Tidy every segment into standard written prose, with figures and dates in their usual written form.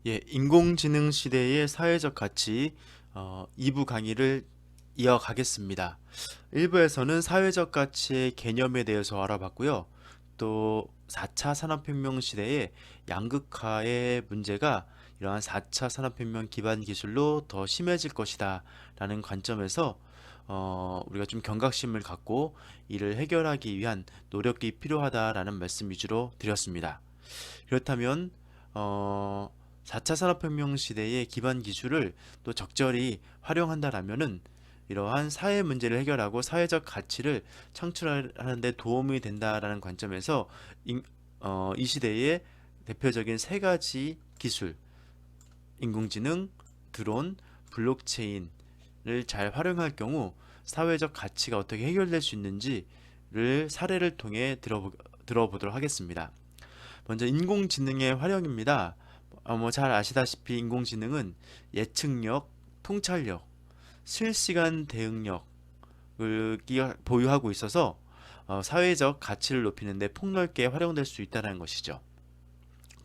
예, 인공지능 시대의 사회적 가치 2부 강의를 이어가겠습니다. 1부에서는 사회적 가치의 개념에 대해서 알아봤고요. 또 4차 산업혁명 시대의 양극화의 문제가 이러한 4차 산업혁명 기반 기술로 더 심해질 것이다 라는 관점에서 우리가 좀 경각심을 갖고 이를 해결하기 위한 노력이 필요하다라는 말씀 위주로 드렸습니다. 그렇다면 4차 산업혁명 시대의 기반 기술을 또 적절히 활용한다라면은 이러한 사회 문제를 해결하고 사회적 가치를 창출하는 데 도움이 된다라는 관점에서 이 시대의 대표적인 세 가지 기술, 인공지능, 드론, 블록체인을 잘 활용할 경우 사회적 가치가 어떻게 해결될 수 있는지를 사례를 통해 들어보도록 하겠습니다. 먼저 인공지능의 활용입니다. 잘 아시다시피 인공지능은 예측력, 통찰력, 실시간 대응력을 보유하고 있어서 사회적 가치를 높이는 데 폭넓게 활용될 수 있다는 것이죠.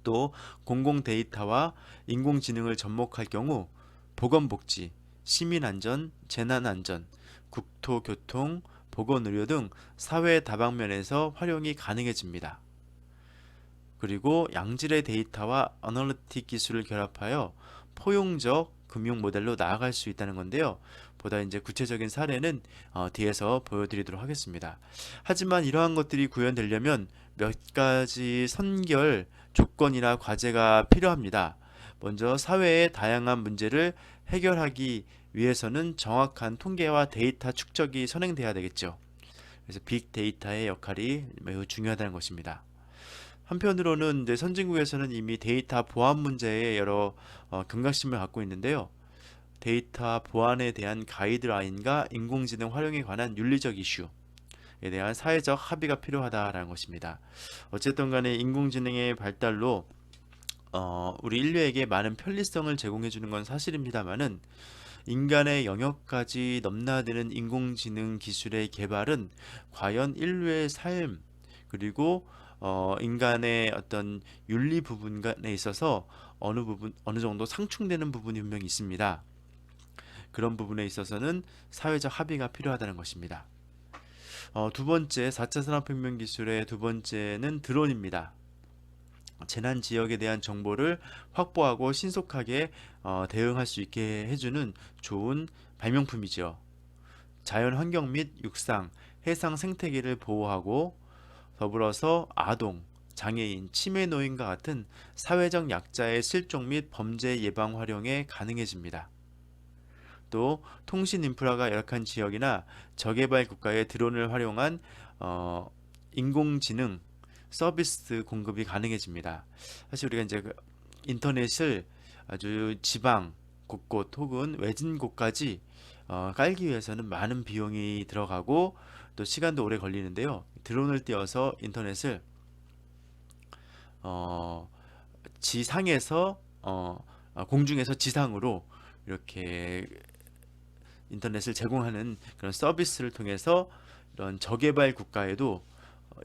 또 공공 데이터와 인공지능을 접목할 경우 보건복지, 시민안전, 재난안전, 국토교통, 보건의료 등 사회 다방면에서 활용이 가능해집니다. 그리고 양질의 데이터와 어널리틱 기술을 결합하여 포용적 금융 모델로 나아갈 수 있다는 건데요. 보다 이제 구체적인 사례는 뒤에서 보여드리도록 하겠습니다. 하지만 이러한 것들이 구현되려면 몇 가지 선결 조건이나 과제가 필요합니다. 먼저 사회의 다양한 문제를 해결하기 위해서는 정확한 통계와 데이터 축적이 선행돼야 되겠죠. 그래서 빅데이터의 역할이 매우 중요하다는 것입니다. 한편으로는 이제 선진국에서는 이미 데이터 보안 문제에 여러 경각심을 갖고 있는데요. 데이터 보안에 대한 가이드라인과 인공지능 활용에 관한 윤리적 이슈에 대한 사회적 합의가 필요하다라는 것입니다. 어쨌든 간에 인공지능의 발달로 우리 인류에게 많은 편리성을 제공해 주는 건 사실입니다만은 인간의 영역까지 넘나드는 인공지능 기술의 개발은 과연 인류의 삶 그리고 인간의 어떤 윤리 부분에 있어서 어느 정도 상충되는 부분이 분명히 있습니다. 그런 부분에 있어서는 사회적 합의가 필요하다는 것입니다. 두 번째, 4차 산업혁명 기술의 두 번째는 드론입니다. 재난 지역에 대한 정보를 확보하고 신속하게 대응할 수 있게 해주는 좋은 발명품이죠. 자연 환경 및 육상, 해상 생태계를 보호하고 더불어서 아동, 장애인, 치매 노인과 같은 사회적 약자의 실종 및 범죄 예방 활용에 가능해집니다. 또 통신 인프라가 열악한 지역이나 저개발 국가의 드론을 활용한 인공지능 서비스 공급이 가능해집니다. 사실 우리가 이제 인터넷을 아주 지방 곳곳 혹은 외진 곳까지 깔기 위해서는 많은 비용이 들어가고 또 시간도 오래 걸리는데요. 드론을 띄워서 인터넷을 어, 지상에서 공중에서 지상으로 이렇게 인터넷을 제공하는 그런 서비스를 통해서 이런 저개발 국가에도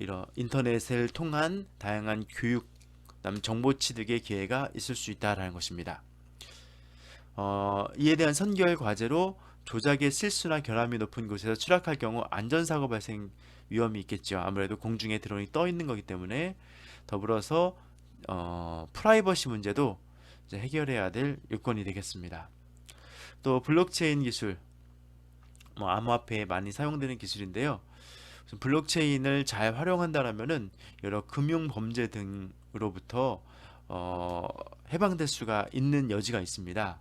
이런 인터넷을 통한 다양한 교육, 그다음 정보 취득의 기회가 있을 수 있다라는 것입니다. 이에 대한 선결 과제로 조작의 실수나 결함이 높은 곳에서 추락할 경우 안전사고 발생 위험이 있겠죠. 아무래도 공중에 드론이 떠 있는 거기 때문에 더불어서 프라이버시 문제도 이제 해결해야 될 요건이 되겠습니다. 또 블록체인 기술, 암호화폐에 많이 사용되는 기술인데요. 블록체인을 잘 활용한다라면은 여러 금융 범죄 등으로부터 해방될 수가 있는 여지가 있습니다.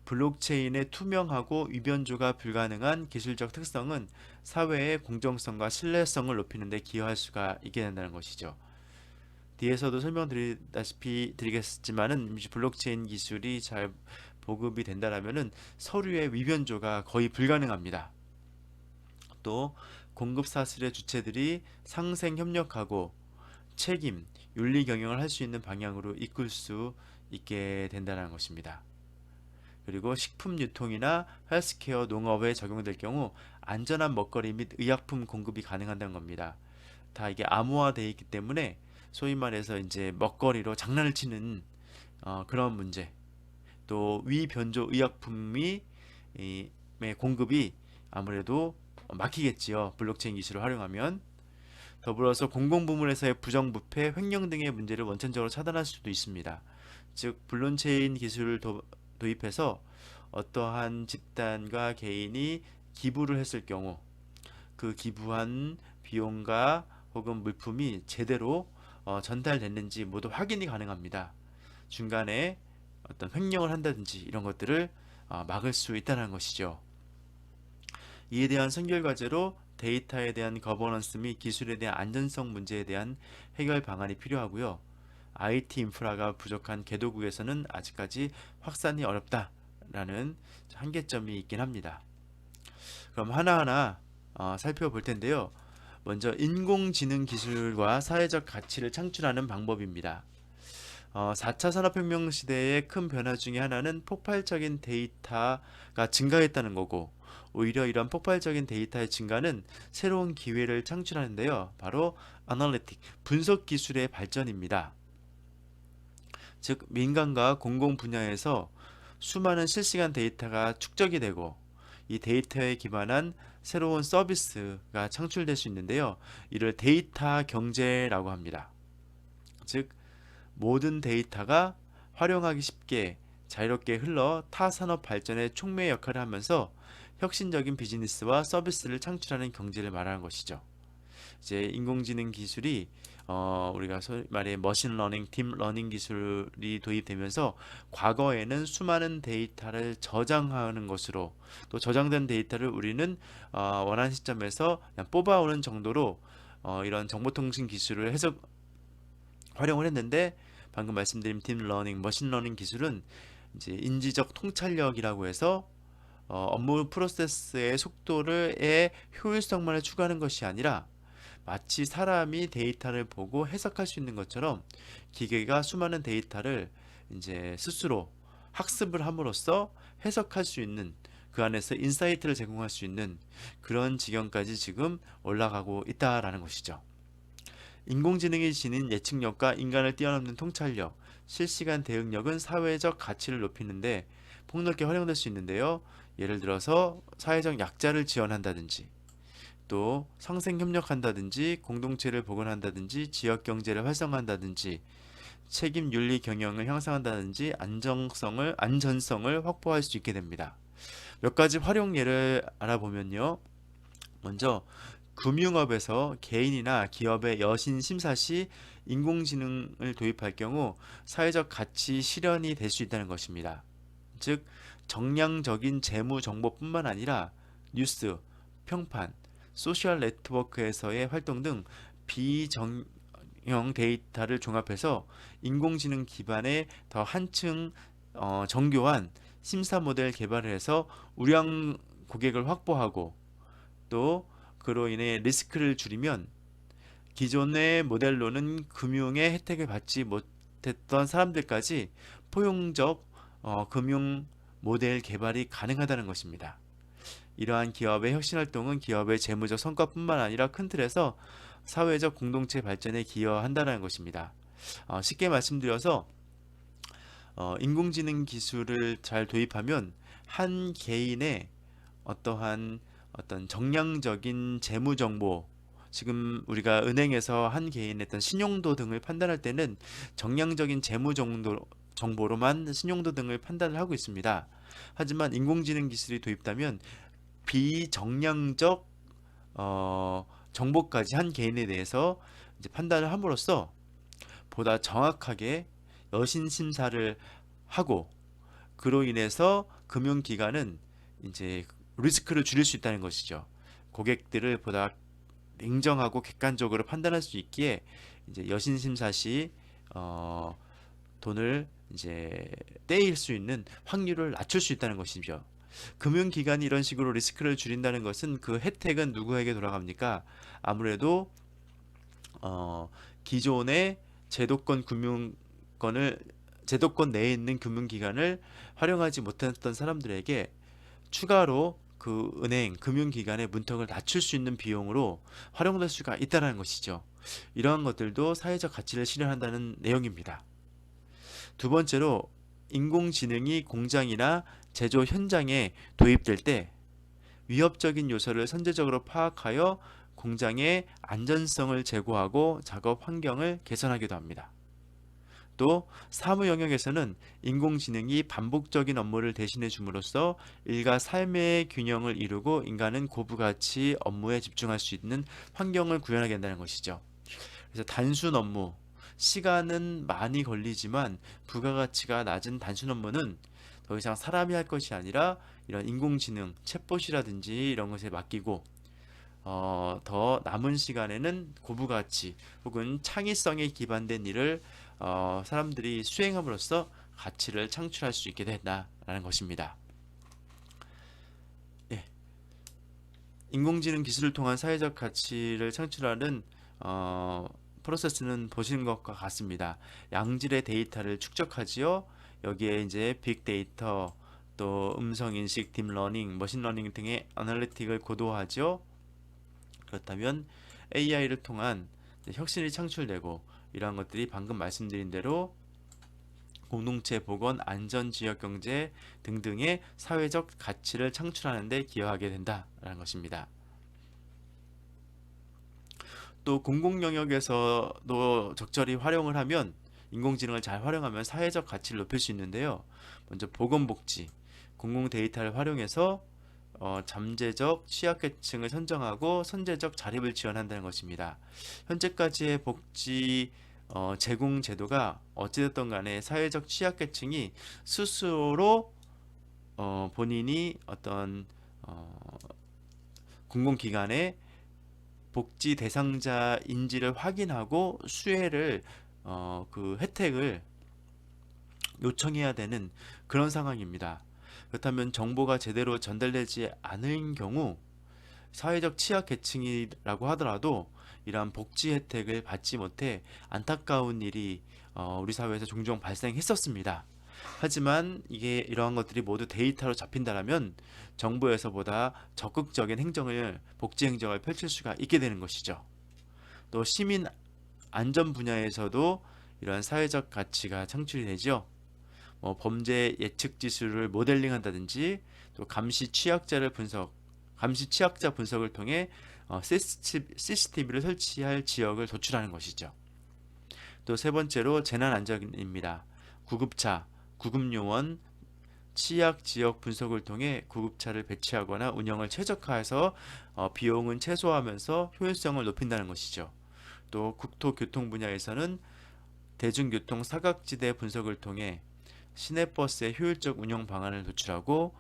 블록체인의 투명하고 위변조가 불가능한 기술적 특성은 사회의 공정성과 신뢰성을 높이는 데 기여할 수가 있게 된다는 것이죠. 뒤에서도 설명드리다시피 드리겠지만은 블록체인 기술이 잘 보급이 된다라면은 서류의 위변조가 거의 불가능합니다. 또 공급 사슬의 주체들이 상생 협력하고 책임, 윤리 경영을 할 수 있는 방향으로 이끌 수 있게 된다는 것입니다. 그리고 식품 유통이나 헬스케어 농업에 적용될 경우 안전한 먹거리 및 의약품 공급이 가능하다는 겁니다. 다 이게 암호화되어 있기 때문에 소위 말해서 이제 먹거리로 장난을 치는 그런 문제, 또 위변조 의약품의 공급이 아무래도 막히겠지요. 블록체인 기술을 활용하면. 더불어서 공공부문에서의 부정부패, 횡령 등의 문제를 원천적으로 차단할 수도 있습니다. 즉 블록체인 기술을 도입해서 어떠한 집단과 개인이 기부를 했을 경우 그 기부한 비용과 혹은 물품이 제대로 전달됐는지 모두 확인이 가능합니다. 중간에 어떤 횡령을 한다든지 이런 것들을 막을 수 있다는 것이죠. 이에 대한 선결 과제로 데이터에 대한 거버넌스 및 기술에 대한 안전성 문제에 대한 해결 방안이 필요하고요. IT 인프라가 부족한 개도국에서는 아직까지 확산이 어렵다라는 한계점이 있긴 합니다. 그럼 하나하나 살펴볼 텐데요. 먼저 인공지능 기술과 사회적 가치를 창출하는 방법입니다. 4차 산업혁명 시대의 큰 변화 중에 하나는 폭발적인 데이터가 증가했다는 거고, 오히려 이런 폭발적인 데이터의 증가는 새로운 기회를 창출하는데요. 바로 아날리틱, 분석 기술의 발전입니다. 즉 민간과 공공 분야에서 수많은 실시간 데이터가 축적이 되고 이 데이터에 기반한 새로운 서비스가 창출될 수 있는데요. 이를 데이터 경제라고 합니다. 즉 모든 데이터가 활용하기 쉽게 자유롭게 흘러 타 산업 발전의 촉매 역할을 하면서 혁신적인 비즈니스와 서비스를 창출하는 경제를 말하는 것이죠. 이제 인공지능 기술이 우리가 소위 말해 머신러닝, 딥러닝 기술이 도입되면서 과거에는 수많은 데이터를 저장하는 것으로 또 저장된 데이터를 우리는 원하는 시점에서 그냥 뽑아오는 정도로 이런 정보통신 기술을 활용을 했는데 방금 말씀드린 딥러닝, 머신러닝 기술은 이제 인지적 통찰력이라고 해서 업무 프로세스의 속도를의 효율성만을 추구하는 것이 아니라 마치 사람이 데이터를 보고 해석할 수 있는 것처럼 기계가 수많은 데이터를 이제 스스로 학습을 함으로써 해석할 수 있는 그 안에서 인사이트를 제공할 수 있는 그런 지경까지 지금 올라가고 있다라는 것이죠. 인공지능이 지닌 예측력과 인간을 뛰어넘는 통찰력, 실시간 대응력은 사회적 가치를 높이는데 폭넓게 활용될 수 있는데요. 예를 들어서 사회적 약자를 지원한다든지 또 상생협력한다든지 공동체를 복원한다든지 지역경제를 활성화한다든지 책임 윤리 경영을 향상한다든지 안전성을 확보할 수 있게 됩니다. 몇 가지 활용 예를 알아보면요. 먼저 금융업에서 개인이나 기업의 여신 심사 시 인공지능을 도입할 경우 사회적 가치 실현이 될 수 있다는 것입니다. 즉 정량적인 재무 정보뿐만 아니라 뉴스, 평판, 소셜 네트워크에서의 활동 등 비정형 데이터를 종합해서 인공지능 기반의 더 한층 정교한 심사 모델 개발을 해서 우량 고객을 확보하고 또 그로 인해 리스크를 줄이면 기존의 모델로는 금융의 혜택을 받지 못했던 사람들까지 포용적 금융 모델 개발이 가능하다는 것입니다. 이러한 기업의 혁신활동은 기업의 재무적 성과뿐만 아니라 큰 틀에서 사회적 공동체 발전에 기여한다는 것입니다. 쉽게 말씀드려서 인공지능 기술을 잘 도입하면 한 개인의 어떤 정량적인 재무 정보, 지금 우리가 은행에서 한 개인의 어떤 신용도 등을 판단할 때는 정량적인 재무 정보로만 신용도 등을 판단을 하고 있습니다. 하지만 인공지능 기술이 도입되면 비정량적 정보까지 한 개인에 대해서 이제 판단을 함으로써 보다 정확하게 여신 심사를 하고 그로 인해서 금융기관은 이제 리스크를 줄일 수 있다는 것이죠. 고객들을 보다 냉정하고 객관적으로 판단할 수 있기에 이제 여신 심사 시 돈을 이제 떼일 수 있는 확률을 낮출 수 있다는 것이죠. 금융기관이 이런 식으로 리스크를 줄인다는 것은 그 혜택은 누구에게 돌아갑니까? 아무래도 기존의 제도권 내에 있는 금융기관을 활용하지 못했던 사람들에게 추가로 그 은행, 금융기관의 문턱을 낮출 수 있는 비용으로 활용될 수가 있다는 것이죠. 이러한 것들도 사회적 가치를 실현한다는 내용입니다. 두 번째로 인공지능이 공장이나 제조 현장에 도입될 때 위협적인 요소를 선제적으로 파악하여 공장의 안전성을 제고하고 작업 환경을 개선하기도 합니다. 또 사무 영역에서는 인공지능이 반복적인 업무를 대신해 줌으로써 일과 삶의 균형을 이루고 인간은 고부가치 업무에 집중할 수 있는 환경을 구현하게 된다는 것이죠. 그래서 단순 업무, 시간은 많이 걸리지만 부가가치가 낮은 단순 업무는 더 이상 사람이 할 것이 아니라 이런 인공지능, 챗봇이라든지 이런 것에 맡기고 더 남은 시간에는 고부가치 혹은 창의성에 기반된 일을 사람들이 수행함으로써 가치를 창출할 수 있게 된다라는 것입니다. 예, 인공지능 기술을 통한 사회적 가치를 창출하는 프로세스는 보시는 것과 같습니다. 양질의 데이터를 축적하지요. 여기에 이제 빅데이터, 또 음성인식, 딥러닝, 머신러닝 등의 애널리틱을 고도화하죠. 그렇다면 AI를 통한 혁신이 창출되고 이러한 것들이 방금 말씀드린 대로 공동체 복원, 안전, 지역 경제 등등의 사회적 가치를 창출하는 데 기여하게 된다라는 것입니다. 또 공공 영역에서도 적절히 활용을 하면 인공지능을 잘 활용하면 사회적 가치를 높일 수 있는데요. 먼저 보건복지, 공공 데이터를 활용해서 잠재적 취약계층을 선정하고 선제적 자립을 지원한다는 것입니다. 현재까지의 복지 제공 제도가 어찌됐든 간에 사회적 취약계층이 스스로 본인이 어떤 공공기관에 복지 대상자인지를 확인하고 수혜를 그 혜택을 요청해야 되는 그런 상황입니다. 그렇다면 정보가 제대로 전달되지 않은 경우 사회적 취약 계층이라고 하더라도 이러한 복지 혜택을 받지 못해 안타까운 일이 우리 사회에서 종종 발생했었습니다. 하지만 이게 이러한 것들이 모두 데이터로 잡힌다면 정부에서보다 적극적인 복지 행정을 펼칠 수가 있게 되는 것이죠. 또 시민 안전 분야에서도 이러한 사회적 가치가 창출이 되죠. 범죄 예측 지수를 모델링한다든지 또 감시 취약자 분석을 통해 CCTV를 설치할 지역을 도출하는 것이죠. 또 세 번째로 재난 안전입니다. 구급차, 구급요원, 취약 지역 분석을 통해 구급차를 배치하거나 운영을 최적화해서 비용은 최소화하면서 효율성을 높인다는 것이죠. 또 국토교통 분야에서는 대중교통 사각지대 분석을 통해 시내버스의 효율적 운영 방안을 도출하고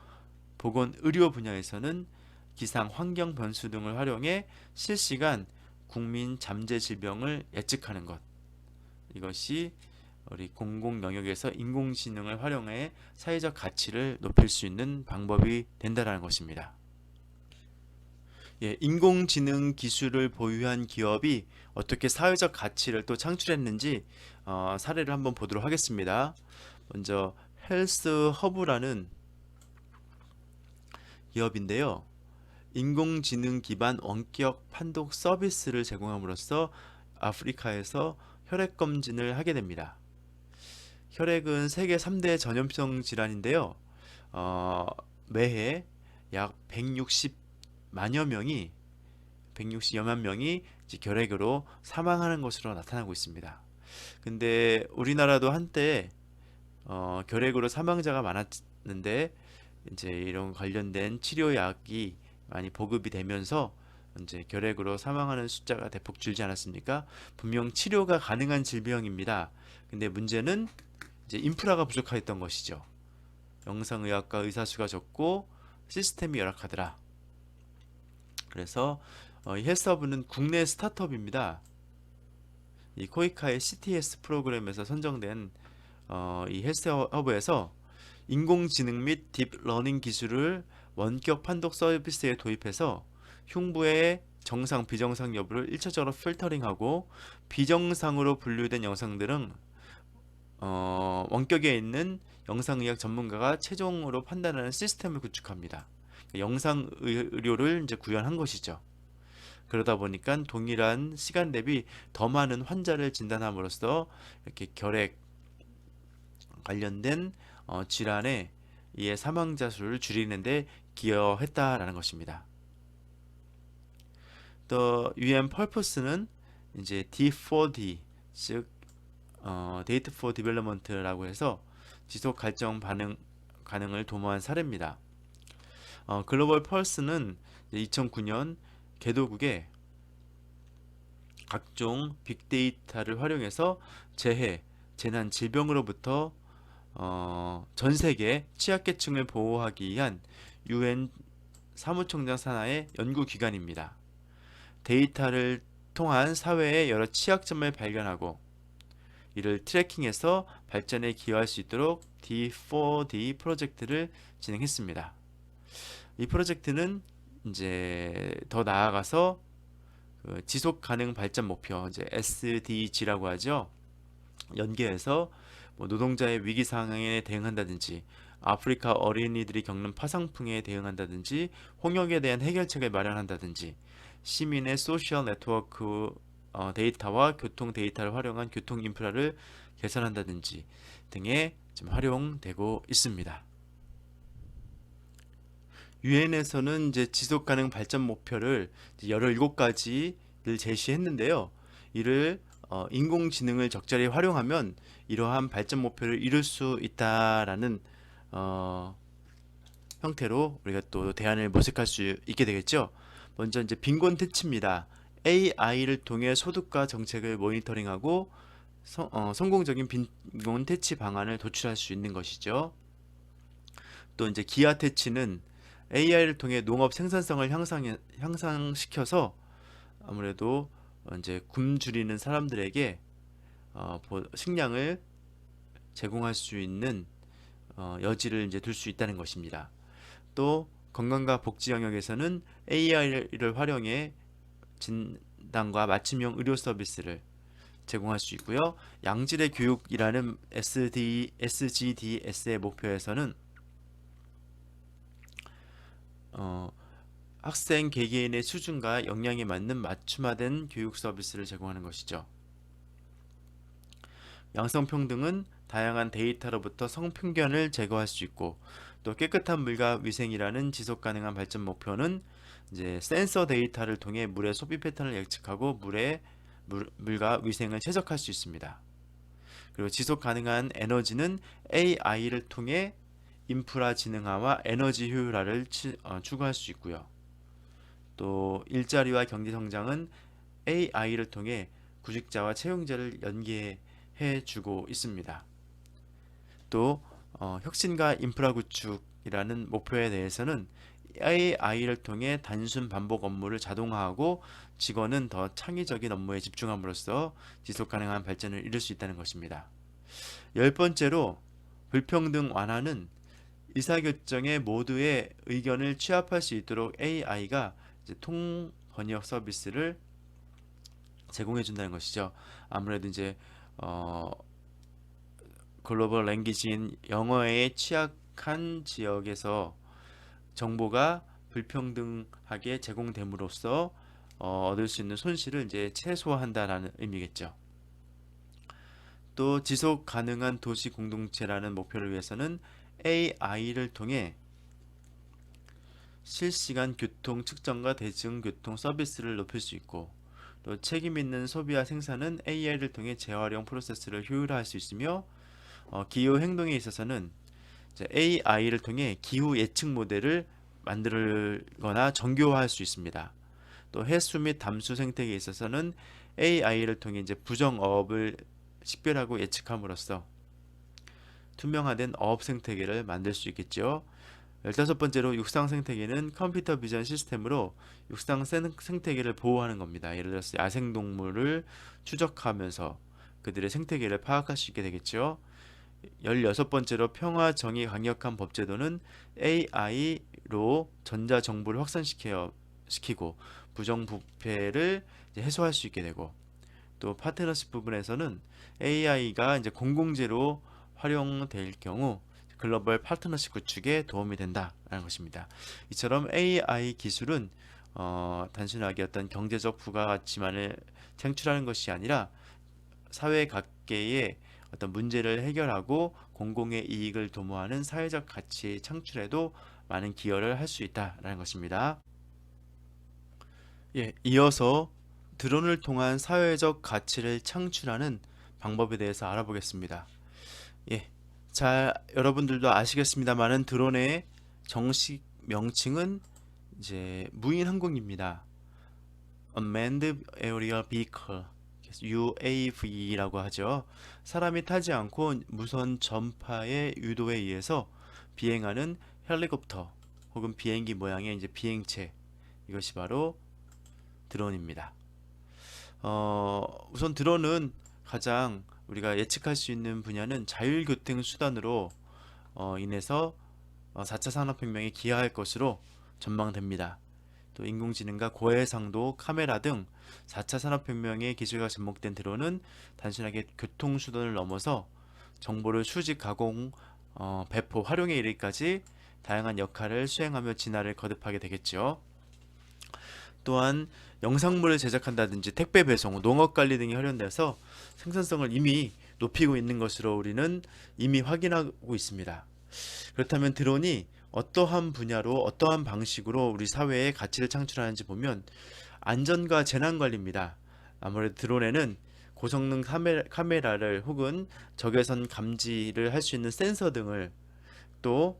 보건의료 분야에서는 기상, 환경 변수 등을 활용해 실시간 국민 잠재 질병을 예측하는 것. 이것이 우리 공공 영역에서 인공지능을 활용해 사회적 가치를 높일 수 있는 방법이 된다는 것입니다. 예, 인공지능 기술을 보유한 기업이 어떻게 사회적 가치를 또 창출했는지 사례를 한번 보도록 하겠습니다. 먼저 헬스 허브라는 기업인데요. 인공지능 기반 원격 판독 서비스를 제공함으로써 아프리카에서 혈액 검진을 하게 됩니다. 혈액은 세계 3대 전염성 질환인데요. 매해 약 160여만 명이 결핵으로 사망하는 것으로 나타나고 있습니다. 근데 우리나라도 한때 결핵으로 사망자가 많았는데 이제 이런 관련된 치료약이 많이 보급이 되면서 이제 결핵으로 사망하는 숫자가 대폭 줄지 않았습니까? 분명 치료가 가능한 질병입니다. 근데 문제는 이제 인프라가 부족했던 것이죠. 영상의학과 의사 수가 적고 시스템이 열악하더라. 그래서 이 헬스허브는 국내 스타트업입니다. 이 코이카의 CTS 프로그램에서 선정된 이 헬스허브에서 인공지능 및 딥러닝 기술을 원격 판독 서비스에 도입해서 흉부의 정상, 비정상 여부를 1차적으로 필터링하고 비정상으로 분류된 영상들은 원격에 있는 영상의학 전문가가 최종으로 판단하는 시스템을 구축합니다. 영상 의료를 이제 구현한 것이죠. 그러다 보니까 동일한 시간 대비 더 많은 환자를 진단함으로써 이렇게 결핵 관련된 질환에 의해 사망자 수를 줄이는데 기여했다라는 것입니다. 또 UN Purpose는 이제 D4D, 즉 Date for Development라고 해서 지속 발전 가능을 도모한 사례입니다. 글로벌 펄스는 2009년 개도국에 각종 빅데이터를 활용해서 재난, 질병으로부터 전 세계 취약계층을 보호하기 위한 UN 사무총장 산하의 연구기관입니다. 데이터를 통한 사회의 여러 취약점을 발견하고 이를 트래킹해서 발전에 기여할 수 있도록 D4D 프로젝트를 진행했습니다. 이 프로젝트는 이제 더 나아가서 그 지속 가능 발전 목표, 이제 SDG라고 하죠. 연계해서 노동자의 위기 상황에 대응한다든지, 아프리카 어린이들이 겪는 파상풍에 대응한다든지, 홍역에 대한 해결책을 마련한다든지, 시민의 소셜 네트워크 데이터와 교통 데이터를 활용한 교통 인프라를 개선한다든지 등에 지금 활용되고 있습니다. 유엔에서는 이제 지속 가능 발전 목표를 17가지를 제시했는데요. 이를 인공지능을 적절히 활용하면 이러한 발전 목표를 이룰 수 있다라는 형태로 우리가 또 대안을 모색할 수 있게 되겠죠. 먼저 이제 빈곤 퇴치입니다. AI를 통해 소득과 정책을 모니터링하고 성공적인 빈곤 퇴치 방안을 도출할 수 있는 것이죠. 또 이제 기아 퇴치는 AI를 통해 농업 생산성을 향상시켜서 아무래도 이제 굶주리는 사람들에게 식량을 제공할 수 있는 여지를 이제 둘 수 있다는 것입니다. 또 건강과 복지 영역에서는 AI를 활용해 진단과 맞춤형 의료 서비스를 제공할 수 있고요. 양질의 교육이라는 SGDS의 목표에서는 학생 개개인의 수준과 역량에 맞는 맞춤화된 교육 서비스를 제공하는 것이죠. 양성평등은 다양한 데이터로부터 성편견을 제거할 수 있고, 또 깨끗한 물과 위생이라는 지속 가능한 발전 목표는 이제 센서 데이터를 통해 물의 소비 패턴을 예측하고 물과 위생을 최적화할 수 있습니다. 그리고 지속 가능한 에너지는 AI를 통해 인프라 지능화와 에너지 효율화를 추구할 수 있고요. 또 일자리와 경제 성장은 AI를 통해 구직자와 채용자를 연계해 주고 있습니다. 또 혁신과 인프라 구축이라는 목표에 대해서는 AI를 통해 단순 반복 업무를 자동화하고 직원은 더 창의적인 업무에 집중함으로써 지속 가능한 발전을 이룰 수 있다는 것입니다. 10번째로 불평등 완화는 의사결정에 모두의 의견을 취합할 수 있도록 AI가 통번역 서비스를 제공해 준다는 것이죠. 아무래도 이제 글로벌 랭귀지인 영어에 취약한 지역에서 정보가 불평등하게 제공됨으로써 얻을 수 있는 손실을 이제 최소화한다라는 의미겠죠. 또 지속 가능한 도시 공동체라는 목표를 위해서는 AI를 통해 실시간 교통 측정과 대중교통 서비스를 높일 수 있고, 또 책임 있는 소비와 생산은 AI를 통해 재활용 프로세스를 효율화할 수 있으며, 기후 행동에 있어서는 AI를 통해 기후 예측 모델을 만들거나 정교화할 수 있습니다. 또 해수 및 담수 생태계에 있어서는 AI를 통해 이제 부정어업을 식별하고 예측함으로써 투명화된 어업 생태계를 만들 수 있겠죠. 15번째로 육상 생태계는 컴퓨터 비전 시스템으로 육상 생태계를 보호하는 겁니다. 예를 들어서 야생동물을 추적하면서 그들의 생태계를 파악할 수 있게 되겠죠. 16번째로 평화, 정의, 강력한 법제도는 AI로 전자정보를 확산시키고 부정부패를 해소할 수 있게 되고, 또 파트너십 부분에서는 AI가 이제 공공재로 활용될 경우 글로벌 파트너십 구축에 도움이 된다라는 것입니다. 이처럼 AI 기술은 단순하게 어떤 경제적 부가가치만을 창출하는 것이 아니라 사회 각계의 어떤 문제를 해결하고 공공의 이익을 도모하는 사회적 가치 창출에도 많은 기여를 할 수 있다라는 것입니다. 예, 이어서 드론을 통한 사회적 가치를 창출하는 방법에 대해서 알아보겠습니다. 예, 자, 여러분들도 아시겠습니다만은 드론의 정식 명칭은 이제 무인 항공입니다. Unmanned Aerial Vehicle, UAV라고 하죠. 사람이 타지 않고 무선 전파의 유도에 의해서 비행하는 헬리콥터 혹은 비행기 모양의 이제 비행체, 이것이 바로 드론입니다. 우선 드론은 가장 우리가 예측할 수 있는 분야는 자율교통 수단으로 인해서 4차 산업혁명에 기여할 것으로 전망됩니다. 또 인공지능과 고해상도 카메라 등 4차 산업혁명의 기술과 접목된 드론은 단순하게 교통수단을 넘어서 정보를 수집, 가공, 배포, 활용에 이르기까지 다양한 역할을 수행하며 진화를 거듭하게 되겠죠. 또한 영상물을 제작한다든지 택배 배송, 농업관리 등이 활용돼서 생산성을 이미 높이고 있는 것으로 우리는 이미 확인하고 있습니다. 그렇다면 드론이 어떠한 분야로 어떠한 방식으로 우리 사회에 가치를 창출하는지 보면 안전과 재난관리입니다. 아무래도 드론에는 고성능 카메라를 혹은 적외선 감지를 할 수 있는 센서 등을 또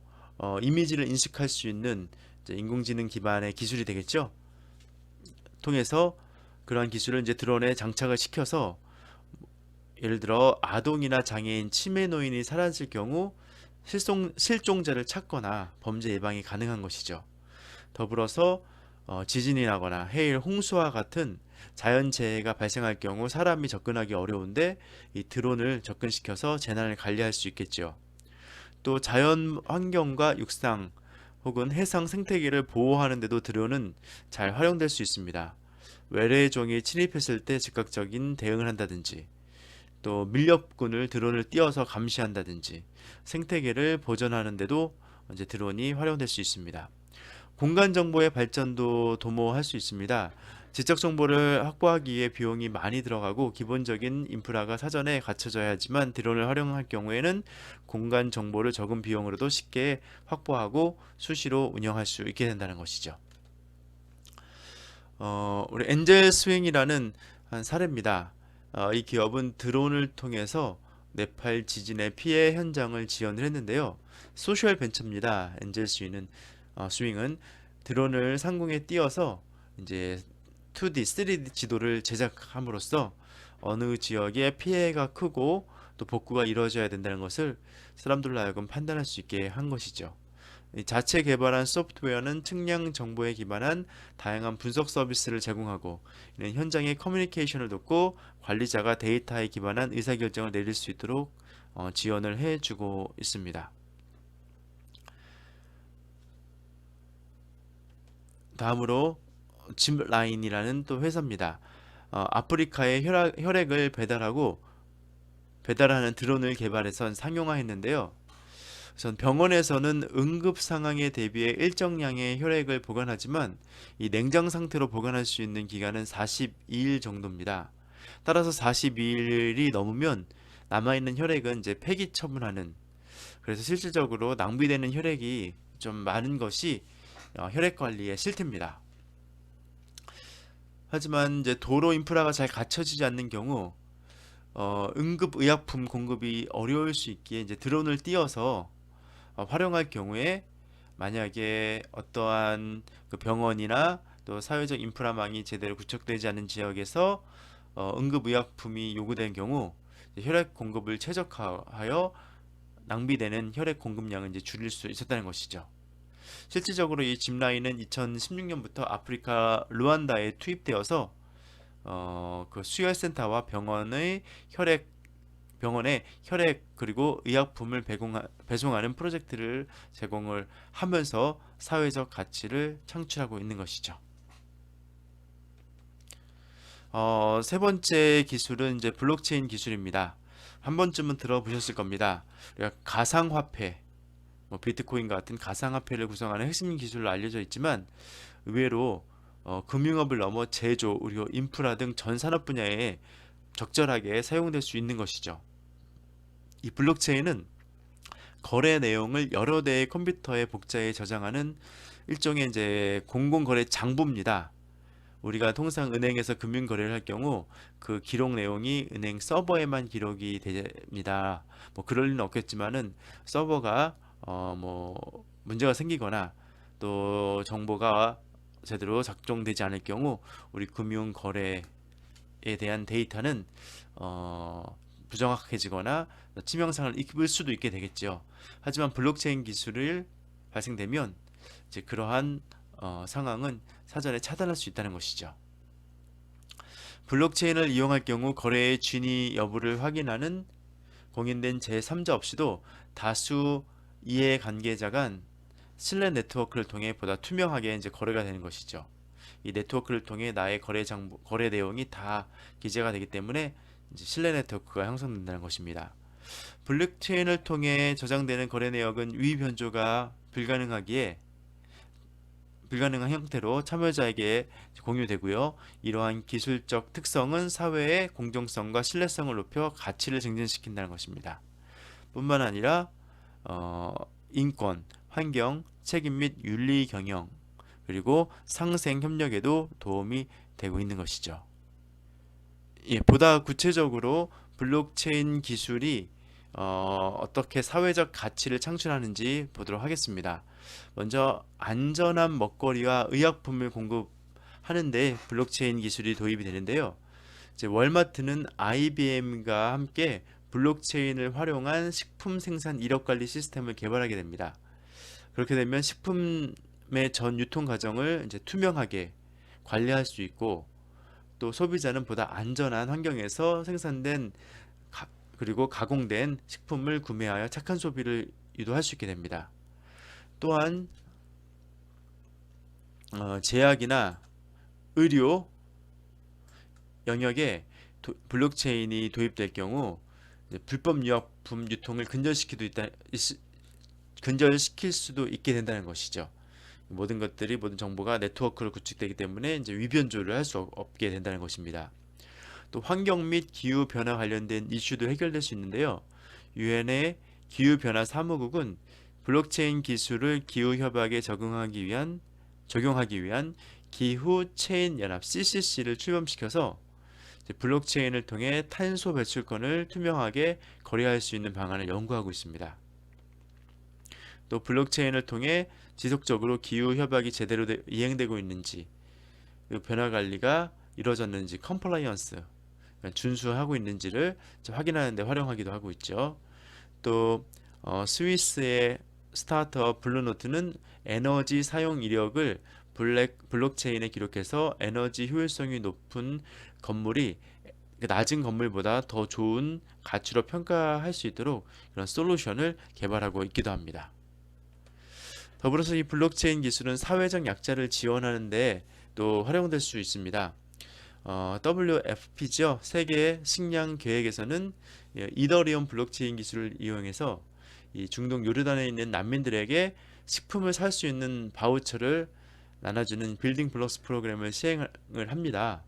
이미지를 인식할 수 있는 인공지능 기반의 기술이 되겠죠. 통해서 그러한 기술을 이제 드론에 장착을 시켜서 예를 들어 아동이나 장애인, 치매 노인이 사라질 경우 실종자를 찾거나 범죄 예방이 가능한 것이죠. 더불어서 지진이 나거나 해일, 홍수와 같은 자연재해가 발생할 경우 사람이 접근하기 어려운데 이 드론을 접근시켜서 재난을 관리할 수 있겠죠. 또 자연 환경과 육상 혹은 해상 생태계를 보호하는 데도 드론은 잘 활용될 수 있습니다. 외래의 종이 침입했을 때 즉각적인 대응을 한다든지, 또 밀렵꾼을 드론을 띄워서 감시한다든지, 생태계를 보존하는 데도 이제 드론이 활용될 수 있습니다. 공간 정보의 발전도 도모할 수 있습니다. 지적 정보를 확보하기 위해 비용이 많이 들어가고 기본적인 인프라가 사전에 갖춰져야 하지만 드론을 활용할 경우에는 공간 정보를 적은 비용으로도 쉽게 확보하고 수시로 운영할 수 있게 된다는 것이죠. 우리 엔젤 스윙이라는 한 사례입니다. 이 기업은 드론을 통해서 네팔 지진의 피해 현장을 지원을 했는데요. 소셜 벤처입니다. 엔젤 스윙은 드론을 상공에 띄워서 이제 2D, 3D 지도를 제작함으로써 어느 지역에 피해가 크고 또 복구가 이루어져야 된다는 것을 사람들로 하여금 판단할 수 있게 한 것이죠. 자체 개발한 소프트웨어는 측량 정보에 기반한 다양한 분석 서비스를 제공하고 이는 현장의 커뮤니케이션을 돕고 관리자가 데이터에 기반한 의사결정을 내릴 수 있도록 지원을 해주고 있습니다. 다음으로 짚라인이라는 또 회사입니다. 아프리카에 혈액을 배달하는 드론을 개발해서 상용화했는데요. 우선 병원에서는 응급 상황에 대비해 일정량의 혈액을 보관하지만 이 냉장 상태로 보관할 수 있는 기간은 42일 정도입니다. 따라서 42일이 넘으면 남아있는 혈액은 이제 폐기 처분하는, 그래서 실질적으로 낭비되는 혈액이 좀 많은 것이 혈액 관리의 실태입니다. 하지만 이제 도로 인프라가 잘 갖춰지지 않는 경우 응급 의약품 공급이 어려울 수 있기에 이제 드론을 띄워서 활용할 경우에 만약에 어떠한 그 병원이나 또 사회적 인프라망이 제대로 구축되지 않은 지역에서 응급의약품이 요구된 경우 혈액 공급을 최적화하여 낭비되는 혈액 공급량을 이제 줄일 수 있었다는 것이죠. 실질적으로 이 짚라인은 2016년부터 아프리카 루안다에 투입되어서 그 수혈센터와 병원의 혈액 그리고 의약품을 배송하는 프로젝트를 제공을 하면서 사회적 가치를 창출하고 있는 것이죠. 세 번째 기술은 이제 블록체인 기술입니다. 한 번쯤은 들어보셨을 겁니다. 가상화폐, 비트코인 같은 가상화폐를 구성하는 핵심 기술로 알려져 있지만 의외로 금융업을 넘어 제조, 의료, 인프라 등 전 산업 분야에 적절하게 사용될 수 있는 것이죠. 이 블록체인은 거래 내용을 여러 대의 컴퓨터의 복사에 저장하는 일종의 이제 공공거래 장부입니다. 우리가 통상 은행에서 금융 거래를 할 경우 그 기록 내용이 은행 서버에만 기록이 됩니다. 뭐 그럴 리는 없겠지만은 서버가 뭐 문제가 생기거나 또 정보가 제대로 작동되지 않을 경우 우리 금융 거래에 대한 데이터는 부정확해지거나 치명상을 입을 수도 있게 되겠죠. 하지만 블록체인 기술을 발생되면 이제 그러한 상황은 사전에 차단할 수 있다는 것이죠. 블록체인을 이용할 경우 거래의 진위 여부를 확인하는 공인된 제3자 없이도 다수 이해관계자 간 신뢰 네트워크를 통해 보다 투명하게 이제 거래가 되는 것이죠. 이 네트워크를 통해 나의 거래 내용이 다 기재가 되기 때문에 이제 신뢰 네트워크가 형성된다는 것입니다. 블록체인을 통해 저장되는 거래 내역은 위 변조가 불가능한 형태로 참여자에게 공유되고요. 이러한 기술적 특성은 사회의 공정성과 신뢰성을 높여 가치를 증진시킨다는 것입니다. 뿐만 아니라 인권, 환경, 책임 및 윤리 경영, 그리고 상생 협력에도 도움이 되고 있는 것이죠. 보다 구체적으로 블록체인 기술이 어떻게 사회적 가치를 창출하는지 보도록 하겠습니다. 먼저 안전한 먹거리와 의약품을 공급하는데 블록체인 기술이 도입이 되는데요. 이제 월마트는 IBM과 함께 블록체인을 활용한 식품 생산 이력 관리 시스템을 개발하게 됩니다. 그렇게 되면 식품의 전 유통 과정을 이제 투명하게 관리할 수 있고 또 소비자는 보다 안전한 환경에서 생산된 그리고 가공된 식품을 구매하여 착한 소비를 유도할 수 있게 됩니다. 또한 제약이나 의료 영역에 블록체인이 도입될 경우 불법 유약품 유통을 근절시킬 수도 있게 된다는 것이죠. 모든 정보가 네트워크로 구축되기 때문에 이제 위변조를 할 수 없게 된다는 것입니다. 또 환경 및 기후 변화 관련된 이슈도 해결될 수 있는데요. 유엔의 기후 변화 사무국은 블록체인 기술을 기후 협약에 적용하기 위한 기후 체인 연합 CCC를 출범시켜서 블록체인을 통해 탄소 배출권을 투명하게 거래할 수 있는 방안을 연구하고 있습니다. 또 블록체인을 통해 지속적으로 기후 협약이 제대로 이행되고 있는지, 변화 관리가 이루어졌는지, 컴플라이언스 준수하고 있는지를 확인하는 데 활용하기도 하고 있죠. 또 스위스의 스타트업 블루노트는 에너지 사용 이력을 블록체인에 기록해서 에너지 효율성이 높은 건물이 낮은 건물보다 더 좋은 가치로 평가할 수 있도록 그런 솔루션을 개발하고 있기도 합니다. 더불어서 이 블록체인 기술은 사회적 약자를 지원하는 데 또 활용될 수 있습니다. WFP죠. 세계 식량 계획에서는 이더리움 블록체인 기술을 이용해서 이 중동 요르단에 있는 난민들에게 식품을 살 수 있는 바우처를 나눠주는 빌딩 블록스 프로그램을 시행을 합니다.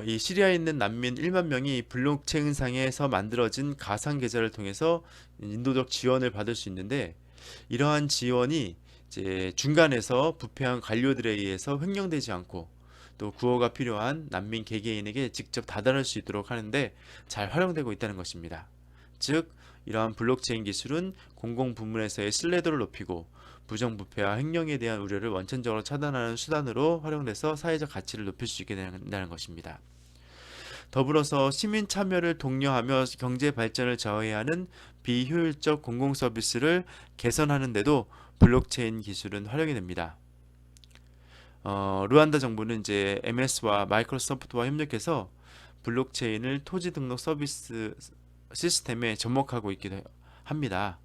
이 시리아에 있는 난민 1만 명이 블록체인상에서 만들어진 가상 계좌를 통해서 인도적 지원을 받을 수 있는데 이러한 지원이 이제 중간에서 부패한 관료들에 의해서 횡령되지 않고 또 구호가 필요한 난민 개개인에게 직접 다다를 수 있도록 하는데 잘 활용되고 있다는 것입니다. 즉 이러한 블록체인 기술은 공공부문에서의 신뢰도를 높이고 부정부패와 횡령에 대한 우려를 원천적으로 차단하는 수단으로 활용돼서 사회적 가치를 높일 수 있게 된다는 것입니다. 더불어서 시민 참여를 독려하며 경제 발전을 저해하는 비효율적 공공 서비스를 개선하는 데도 블록체인 기술은 활용이 됩니다. 루안다 정부는 이제 MS와 마이크로소프트와 협력해서 블록체인을 토지 등록 서비스 시스템에 접목하고 있기도 합니다.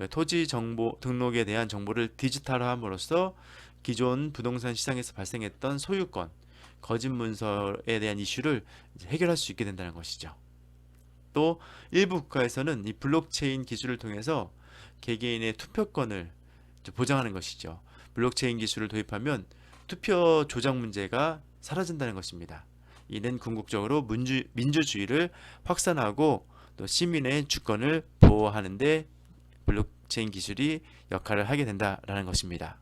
토지 정보 등록에 대한 정보를 디지털화함으로써 기존 부동산 시장에서 발생했던 소유권, 거짓 문서에 대한 이슈를 해결할 수 있게 된다는 것이죠. 또 일부 국가에서는 이 블록체인 기술을 통해서 개개인의 투표권을 보장하는 것이죠. 블록체인 기술을 도입하면 투표 조작 문제가 사라진다는 것입니다. 이는 궁극적으로 민주주의를 확산하고 또 시민의 주권을 보호하는 데 블록체인 기술이 역할을 하게 된다라는 것입니다.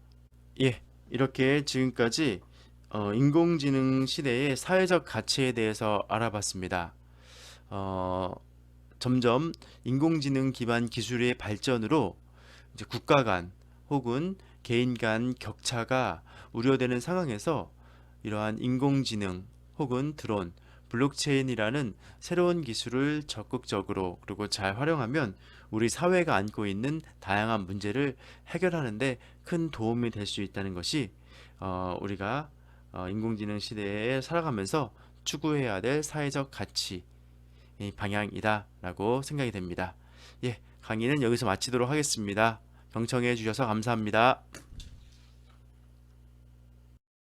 예, 이렇게 지금까지 인공지능 시대의 사회적 가치에 대해서 알아봤습니다. 어, 점점 인공지능 기반 기술의 발전으로 이제 국가 간 혹은 개인 간 격차가 우려되는 상황에서 이러한 인공지능 혹은 드론, 블록체인이라는 새로운 기술을 적극적으로 그리고 잘 활용하면 우리 사회가 안고 있는 다양한 문제를 해결하는 데 큰 도움이 될 수 있다는 것이 우리가 인공지능 시대에 살아가면서 추구해야 될 사회적 가치 방향이다라고 생각이 됩니다. 예, 강의는 여기서 마치도록 하겠습니다. 경청해 주셔서 감사합니다.